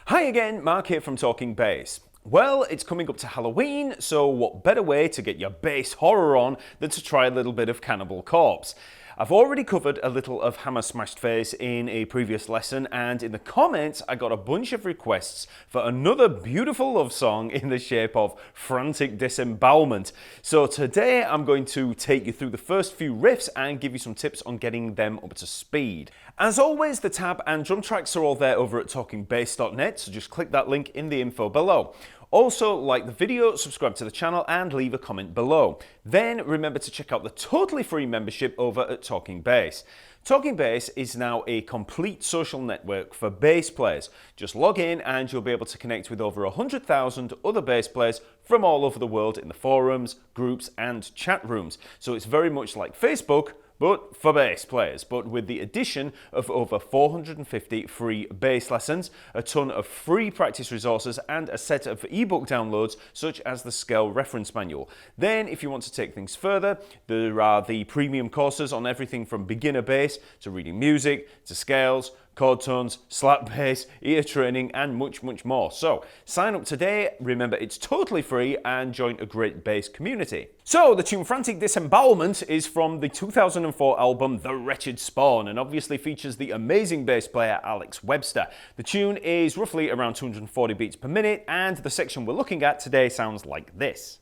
Hi again, Mark here from Talkingbass. Well, it's coming up to Halloween, so what better way to get your bass horror on than to try a little bit of Cannibal Corpse. I've already covered a little of Hammer Smashed Face in a previous lesson, and in the comments I got a bunch of requests for another beautiful love song in the shape of Frantic Disembowelment. So today I'm going to take you through the first few riffs and give you some tips on getting them up to speed. As always, the tab and drum tracks are all there over at talkingbass.net, so just click that link in the info below. Also, like the video, subscribe to the channel and leave a comment below. Then remember to check out the totally free membership over at Talkingbass. Talkingbass is now a complete social network for bass players. Just log in and you'll be able to connect with over 100,000 other bass players from all over the world in the forums, groups and chat rooms. So it's very much like Facebook, but for bass players, but with the addition of over 450 free bass lessons, a ton of free practice resources, and a set of ebook downloads such as the scale reference manual. Then, if you want to take things further, there are the premium courses on everything from beginner bass to reading music to scales, chord tones, slap bass, ear training, and much, much more. So, sign up today, remember it's totally free, and join a great bass community. So, the tune Frantic Disembowelment is from the 2004 album The Wretched Spawn, and obviously features the amazing bass player Alex Webster. The tune is roughly around 240 beats per minute, and the section we're looking at today sounds like this.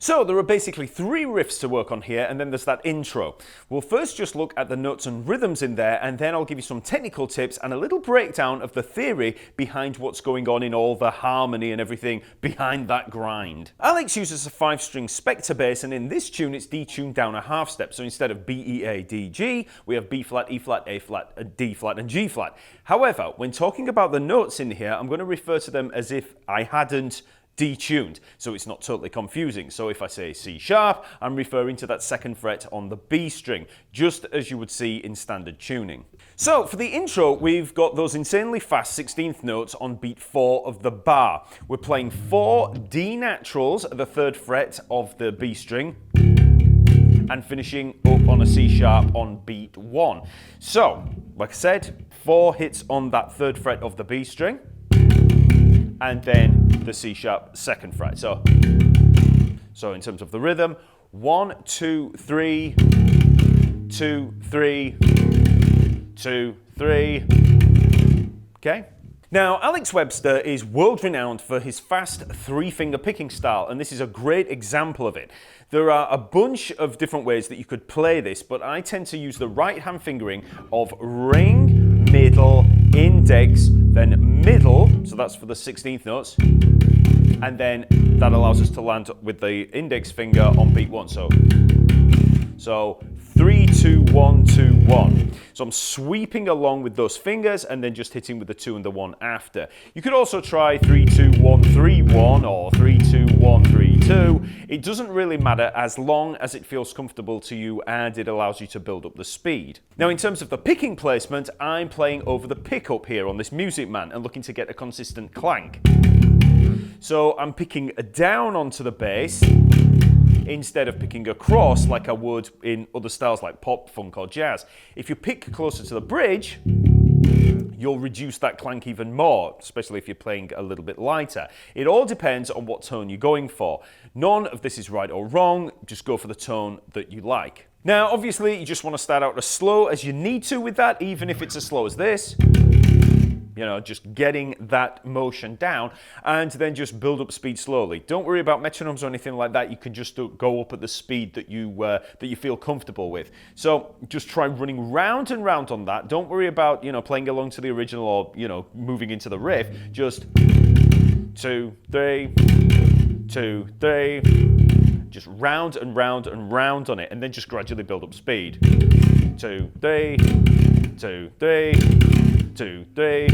So there are basically three riffs to work on here, and then there's that intro. We'll first just look at the notes and rhythms in there, and then I'll give you some technical tips and a little breakdown of the theory behind what's going on in all the harmony and everything behind that grind. Alex uses a 5-string Spectre bass, and in this tune it's detuned down a half step. So instead of B, E, A, D, G, we have B flat, E flat, A flat, D flat, and G flat. However, when talking about the notes in here, I'm going to refer to them as if I hadn't detuned, so it's not totally confusing. So if I say C sharp, I'm referring to that second fret on the B string, just as you would see in standard tuning. So for the intro, we've got those insanely fast 16th notes on beat 4 of the bar. We're playing 4 D naturals at the 3rd fret of the B string, and finishing up on a C sharp on beat 1. So, like I said, 4 hits on that 3rd fret of the B string, and then the C sharp 2nd fret. So in terms of the rhythm, 1, 2, 3, 2, 3, 2, 3. Okay? Now, Alex Webster is world-renowned for his fast 3-finger picking style, and this is a great example of it. There are a bunch of different ways that you could play this, but I tend to use the right-hand fingering of ring, middle, index, then middle, so that's for the 16th notes, and then that allows us to land with the index finger on beat 1. So 3, 2, 1, 2, 1. So I'm sweeping along with those fingers and then just hitting with the 2 and the 1 after. You could also try 3, 2, 1, 3, 1 or 3, 2, 1, 3, 2. It doesn't really matter as long as it feels comfortable to you and it allows you to build up the speed. Now in terms of the picking placement, I'm playing over the pickup here on this Music Man and looking to get a consistent clank. So I'm picking down onto the bass instead of picking across like I would in other styles like pop, funk or jazz. If you pick closer to the bridge, you'll reduce that clank even more, especially if you're playing a little bit lighter. It all depends on what tone you're going for. None of this is right or wrong, just go for the tone that you like. Now obviously you just want to start out as slow as you need to with that, even if it's as slow as this. You know, just getting that motion down and then just build up speed slowly. Don't worry about metronomes or anything like that. You can just go up at the speed that you feel comfortable with. So just try running round and round on that. Don't worry about, you know, playing along to the original or, you know, moving into the riff. Just 2, 3, 2, 3. Just round and round and round on it, and then just gradually build up speed. 2, 3, 2, 3. 1, 2, 3,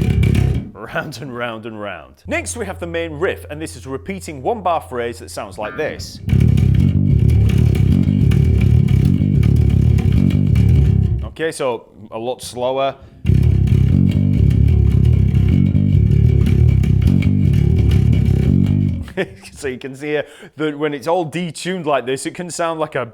round and round and round. Next we have the main riff, and this is a repeating 1-bar phrase that sounds like this. Okay, so a lot slower. So you can see here that when it's all detuned like this, it can sound like a,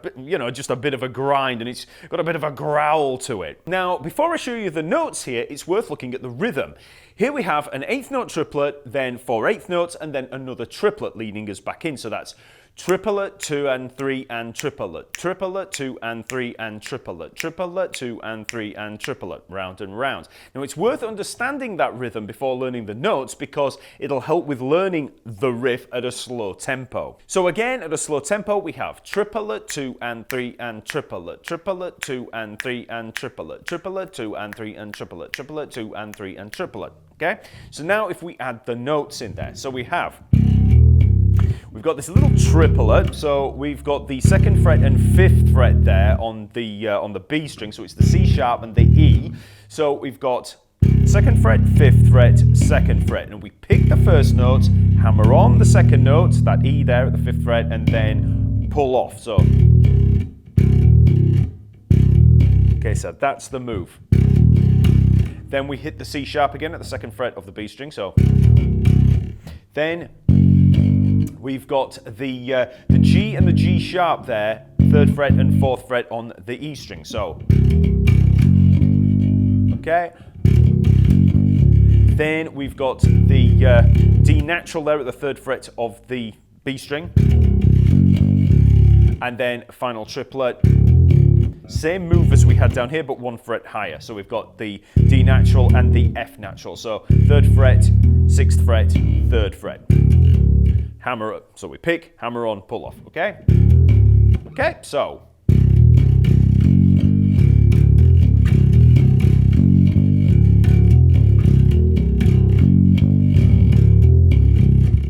just a bit of a grind, and it's got a bit of a growl to it. Now, before I show you the notes here, it's worth looking at the rhythm. Here we have an 8th note triplet, then 4 8th notes, and then another triplet leading us back in. So that's triplet, 2 and 3 and triplet, triplet, 2 and 3 and triplet, triplet, 2 and 3 and triplet, round and round. Now it's worth understanding that rhythm before learning the notes because it'll help with learning the riff at a slow tempo. So again, at a slow tempo, we have triplet, 2 and 3 and triplet, triplet, 2 and 3 and triplet, triplet, 2 and 3 and triplet, triplet, 2 and 3 and triplet. Okay? So now if we add the notes in there, so we've got this little triplet, so we've got the 2nd fret and 5th fret there on the B string, so it's the C sharp and the E. So we've got 2nd fret, 5th fret, 2nd fret, and we pick the first note, hammer on the 2nd note, that E there at the 5th fret, and then pull off. So, okay, so that's the move. Then we hit the C sharp again at the 2nd fret of the B string. So then we've got the G and the G sharp there, 3rd fret and 4th fret on the E string. So, okay. Then we've got the D natural there at the 3rd fret of the B string. And then final triplet. Same move as we had down here, but 1 fret higher. So we've got the D natural and the F natural. So 3rd fret, 6th fret, 3rd fret. Hammer up. So we pick, hammer on, pull off. Okay? Okay, so.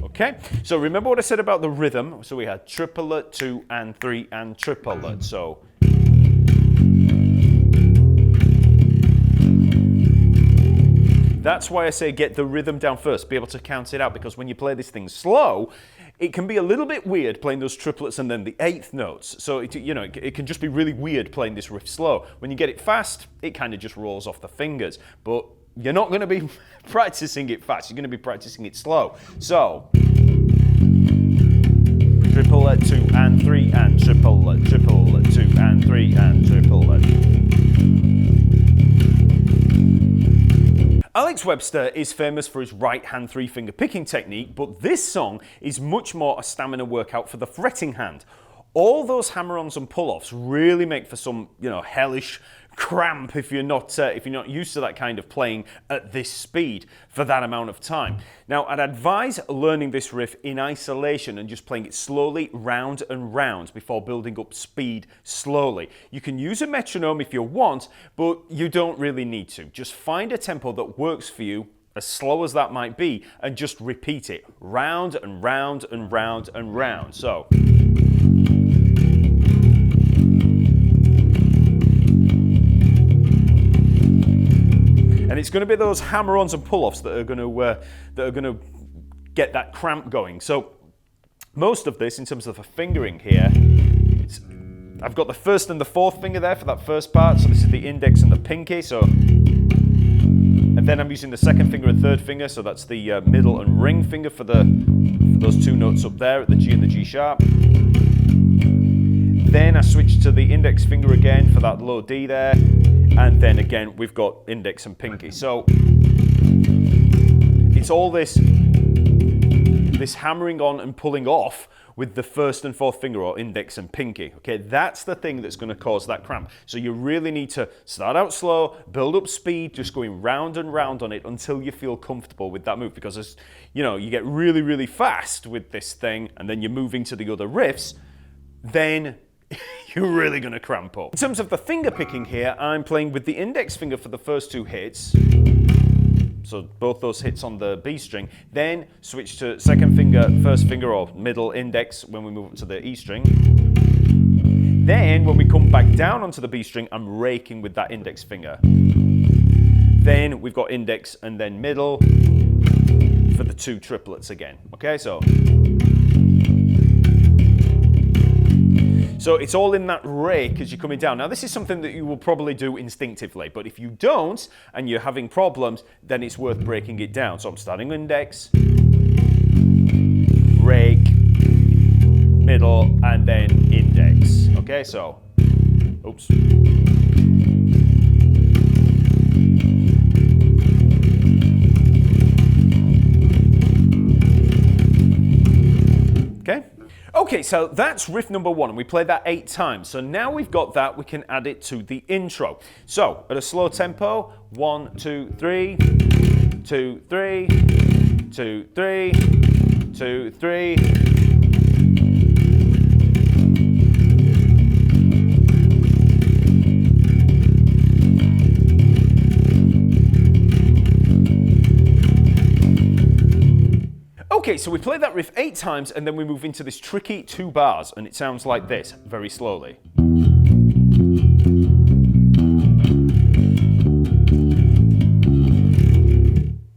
Okay, so remember what I said about the rhythm. So we had triplet, 2 and 3 and triplet. So. That's why I say get the rhythm down first, be able to count it out, because when you play this thing slow, it can be a little bit weird playing those triplets and then the 8th notes. So, it can just be really weird playing this riff slow. When you get it fast, it kind of just rolls off the fingers. But you're not going to be practicing it fast, you're going to be practicing it slow. So, triplet, 2 and 3 and triplet, triplet, 2 and 3 and triplet. Alex Webster is famous for his right-hand 3-finger picking technique, but this song is much more a stamina workout for the fretting hand. All those hammer-ons and pull-offs really make for some, hellish cramp if you're not used to that kind of playing at this speed for that amount of time. Now, I'd advise learning this riff in isolation and just playing it slowly round and round before building up speed slowly. You can use a metronome if you want, but you don't really need to. Just find a tempo that works for you, as slow as that might be, and just repeat it round and round and round and round. So. And it's going to be those hammer-ons and pull-offs that are going to get that cramp going. So most of this, in terms of the fingering here, I've got the 1st and the 4th finger there for that first part. So this is the index and the pinky. So, and then I'm using the 2nd finger and 3rd finger. So that's the middle and ring finger for those 2 notes up there at the G and the G sharp. Then I switch to the index finger again for that low D there. And then again, we've got index and pinky. So it's all this hammering on and pulling off with the 1st and 4th finger, or index and pinky. Okay, that's the thing that's going to cause that cramp. So you really need to start out slow, build up speed, just going round and round on it until you feel comfortable with that move. Because as you get really, really fast with this thing, and then you're moving to the other riffs, then you're really going to cramp up. In terms of the finger picking here, I'm playing with the index finger for the first 2 hits. So both those hits on the B string. Then switch to 2nd finger, 1st finger, or middle index when we move up to the E string. Then when we come back down onto the B string, I'm raking with that index finger. Then we've got index and then middle for the 2 triplets again. Okay, so it's all in that rake as you're coming down. Now this is something that you will probably do instinctively, but if you don't and you're having problems, then it's worth breaking it down. So I'm starting index, rake, middle, and then index. Okay, so, oops. Okay, so that's riff number 1, and we played that 8 times. So now we've got that, we can add it to the intro. So at a slow tempo, 1, 2, 3, 2, 3, 2, 3, 2, 3. Okay, so we play that riff 8 times and then we move into this tricky 2 bars, and it sounds like this, very slowly.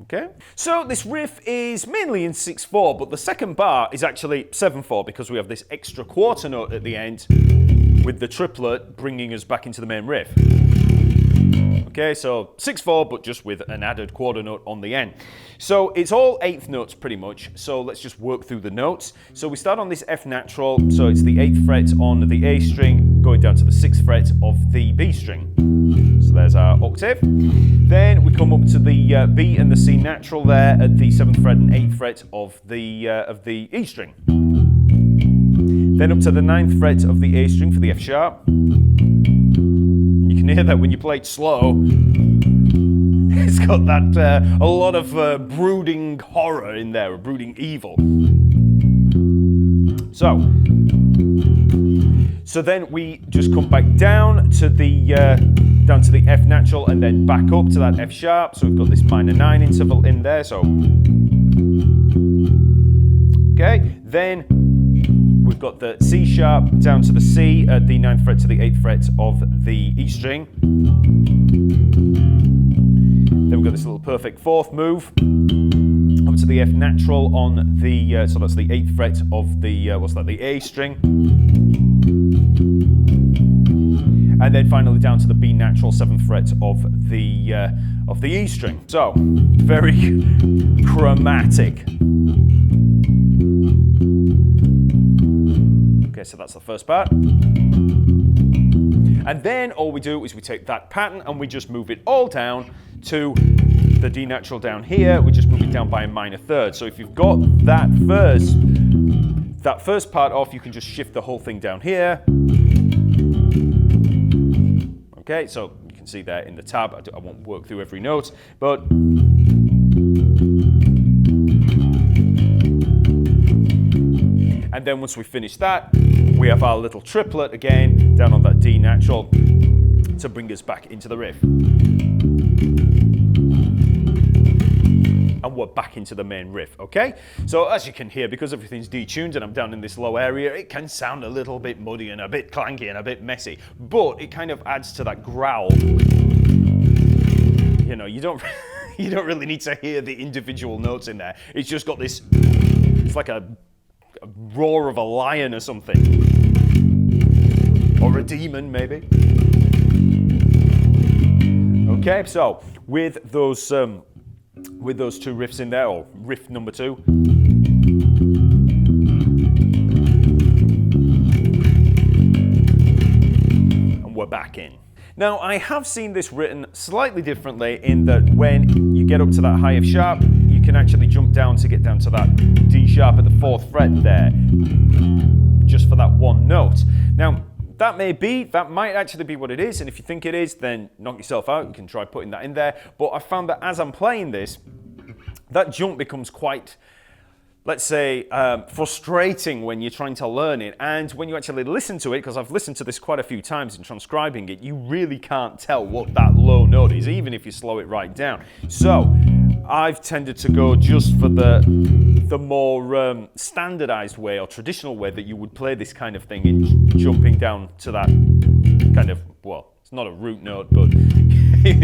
Okay, so this riff is mainly in 6/4, but the second bar is actually 7/4 because we have this extra quarter note at the end with the triplet bringing us back into the main riff. Okay, so 6/4, but just with an added quarter note on the end. So it's all 8th notes pretty much, so let's just work through the notes. So we start on this F natural, so it's the 8th fret on the A string, going down to the 6th fret of the B string. So there's our octave. Then we come up to the B and the C natural there at the 7th fret and 8th fret of the E string. Then up to the 9th fret of the A string for the F sharp. You can hear that when you play it slow. It's got that a lot of brooding horror in there, a brooding evil. So then we just come back down to the F natural and then back up to that F sharp. So we've got this minor 9 interval in there. So okay, then we've got the C sharp down to the C at the 9th fret to the 8th fret of the E string. Then we've got this little perfect 4th move up to the F natural on the, so that's the 8th fret of the, the A string. And then finally down to the B natural 7th fret of the E string. So, very chromatic. Okay, so that's the first part. And then all we do is we take that pattern and we just move it all down to the D natural down here. We just move it down by a minor 3rd. So if you've got that first part off, you can just shift the whole thing down here. Okay, so you can see there in the tab, I won't work through every note, but and then once we finish that, we have our little triplet again down on that D natural to bring us back into the riff. And we're back into the main riff, okay? So as you can hear, because everything's detuned and I'm down in this low area, it can sound a little bit muddy and a bit clanky and a bit messy, but it kind of adds to that growl. You know, you don't really need to hear the individual notes in there. It's just got this, it's like a roar of a lion or something. Or a demon, maybe. Okay, so with those two riffs in there, or riff number 2. And we're back in. Now, I have seen this written slightly differently in that when you get up to that high F sharp, you can actually jump down to get down to that D sharp at the 4th fret there, just for that one note. Now, that might actually be what it is, and if you think it is, then knock yourself out. You can try putting that in there. But I found that as I'm playing this, that jump becomes quite, let's say, frustrating when you're trying to learn it. And when you actually listen to it, because I've listened to this quite a few times in transcribing it, you really can't tell what that low note is, even if you slow it right down. So I've tended to go just for the more standardized way or traditional way that you would play this kind of thing in jumping down to that kind of, well, it's not a root note, but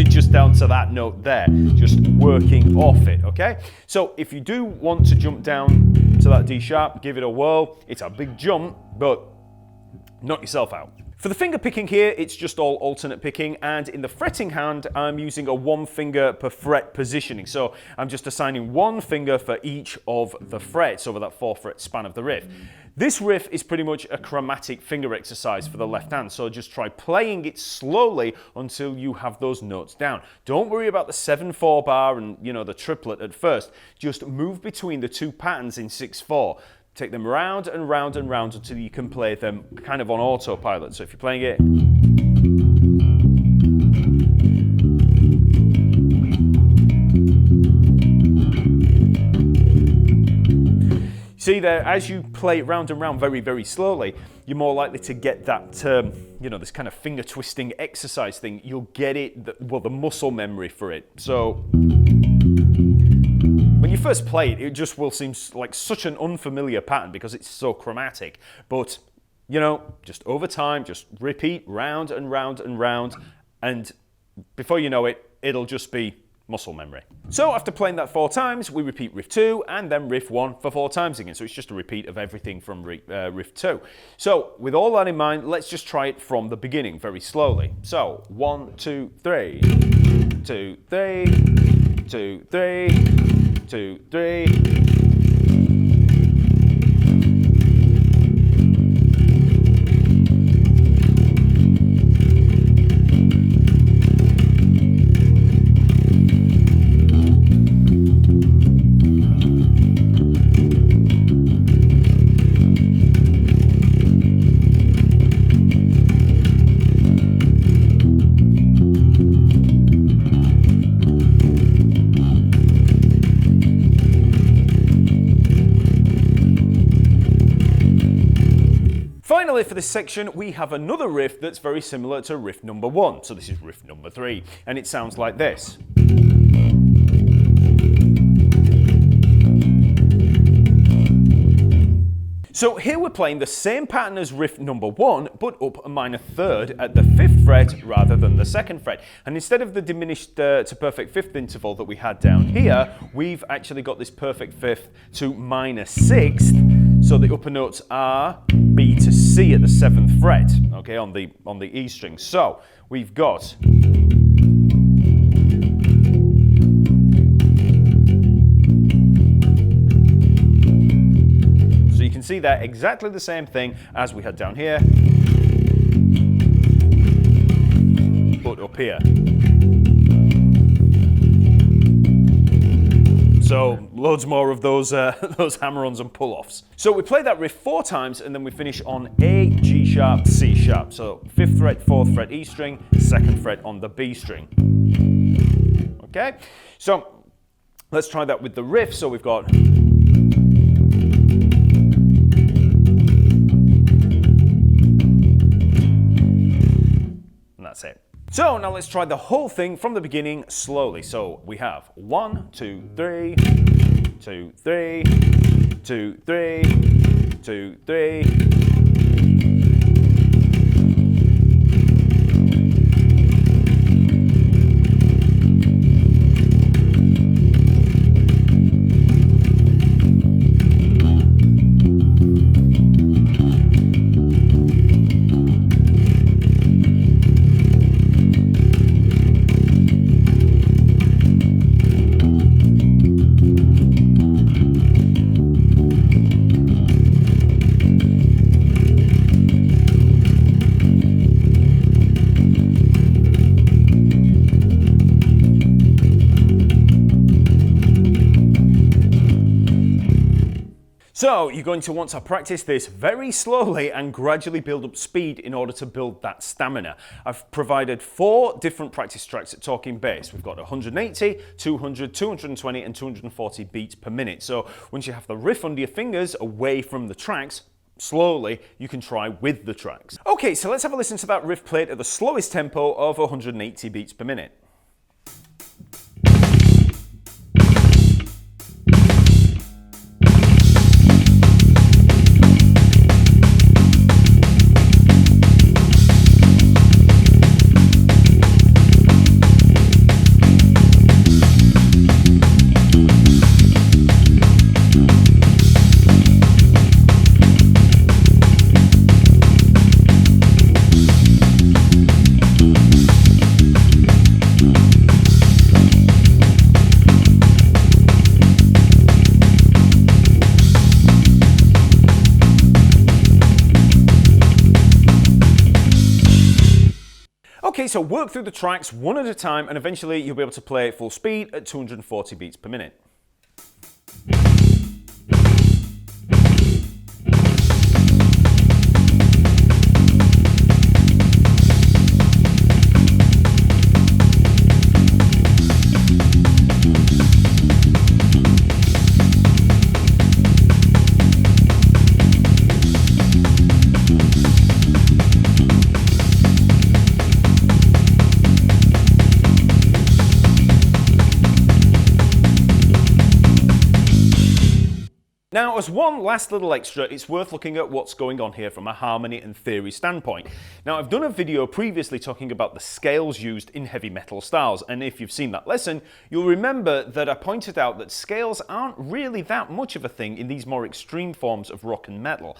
just down to that note there, just working off it, okay? So if you do want to jump down to that D sharp, give it a whirl. It's a big jump, but knock yourself out. For the finger picking here, it's just all alternate picking, and in the fretting hand, I'm using a 1 finger per fret positioning. So I'm just assigning 1 finger for each of the frets over that 4 fret span of the riff. This riff is pretty much a chromatic finger exercise for the left hand, so just try playing it slowly until you have those notes down. Don't worry about the 7/4 bar and, you know, the triplet at first. Just move between the 2 patterns in 6/4. Take them round and round and round until you can play them kind of on autopilot. So if you're playing it, see there, as you play it round and round very, very slowly, you're more likely to get that, you know, this kind of finger twisting exercise thing. You'll get it, well, the muscle memory for it. So when you first play it, it just will seem like such an unfamiliar pattern because it's so chromatic. But, you know, just over time, just repeat round and round and round, and before you know it, it'll just be muscle memory. So after playing that 4 times, we repeat riff 2 and then riff 1 for 4 times again. So it's just a repeat of everything from riff 2. So with all that in mind, let's just try it from the beginning very slowly. So 1, 2, 3, 2, 3, 2, 3, 2, 3. Finally, for this section, we have another riff that's very similar to riff number 1. So this is riff number 3, and it sounds like this. So here we're playing the same pattern as riff number 1, but up a minor third at the 5th fret rather than the 2nd fret. And instead of the diminished to perfect 5th interval that we had down here, we've actually got this perfect 5th to minor 6th. So the upper notes are B to C at the 7th fret, okay, on the E string. So we've got so you can see that exactly the same thing as we had down here, but up here. So loads more of those those hammer-ons and pull-offs. So we play that riff 4 times and then we finish on A, G sharp, C sharp. So 5th fret, 4th fret E string, 2nd fret on the B string. Okay, so let's try that with the riff. So we've got and that's it. So now let's try the whole thing from the beginning slowly. So we have 1, 2, 3, 2, 3, 2, 3, 2, 3. So you're going to want to practice this very slowly and gradually build up speed in order to build that stamina. I've provided 4 different practice tracks at Talkingbass. We've got 180, 200, 220 and 240 beats per minute. So once you have the riff under your fingers away from the tracks, slowly you can try with the tracks. Okay, so let's have a listen to that riff played at the slowest tempo of 180 beats per minute. Okay, so work through the tracks one at a time and eventually you'll be able to play full speed at 240 beats per minute. Now, as one last little extra, it's worth looking at what's going on here from a harmony and theory standpoint. Now, I've done a video previously talking about the scales used in heavy metal styles, and if you've seen that lesson, you'll remember that I pointed out that scales aren't really that much of a thing in these more extreme forms of rock and metal.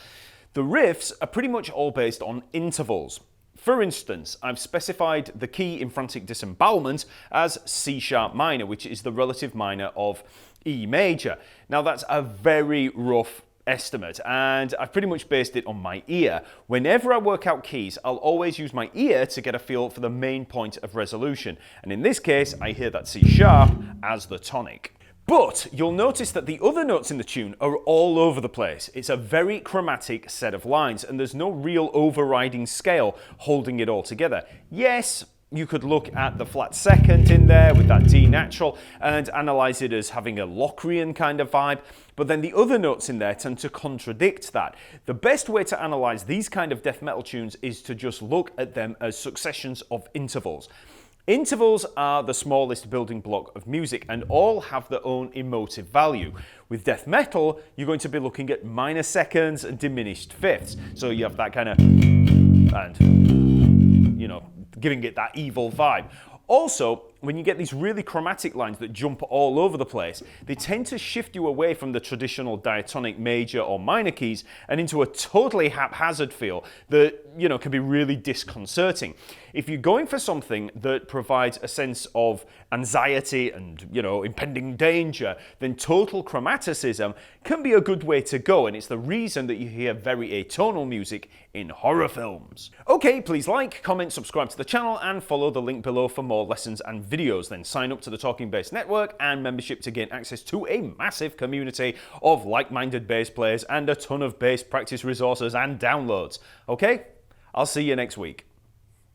The riffs are pretty much all based on intervals. For instance, I've specified the key in Frantic Disembowelment as C sharp minor, which is the relative minor of E major. Now that's a very rough estimate and I've pretty much based it on my ear. Whenever I work out keys, I'll always use my ear to get a feel for the main point of resolution. And in this case, I hear that C sharp as the tonic. But you'll notice that the other notes in the tune are all over the place. It's a very chromatic set of lines and there's no real overriding scale holding it all together. Yes, you could look at the flat second in there with that D natural and analyze it as having a Locrian kind of vibe, but then the other notes in there tend to contradict that. The best way to analyze these kind of death metal tunes is to just look at them as successions of intervals. Intervals are the smallest building block of music and all have their own emotive value. With death metal, you're going to be looking at minor seconds and diminished fifths. So you have that kind of, and, you know, giving it that evil vibe. Also, when you get these really chromatic lines that jump all over the place, they tend to shift you away from the traditional diatonic major or minor keys and into a totally haphazard feel that, you know, can be really disconcerting. If you're going for something that provides a sense of anxiety and, you know, impending danger, then total chromaticism can be a good way to go, and it's the reason that you hear very atonal music in horror films. Okay, please like, comment, subscribe to the channel, and follow the link below for more lessons and videos. Then sign up to the Talkingbass network and membership to gain access to a massive community of like-minded bass players and a ton of bass practice resources and downloads. Okay, I'll see you next week.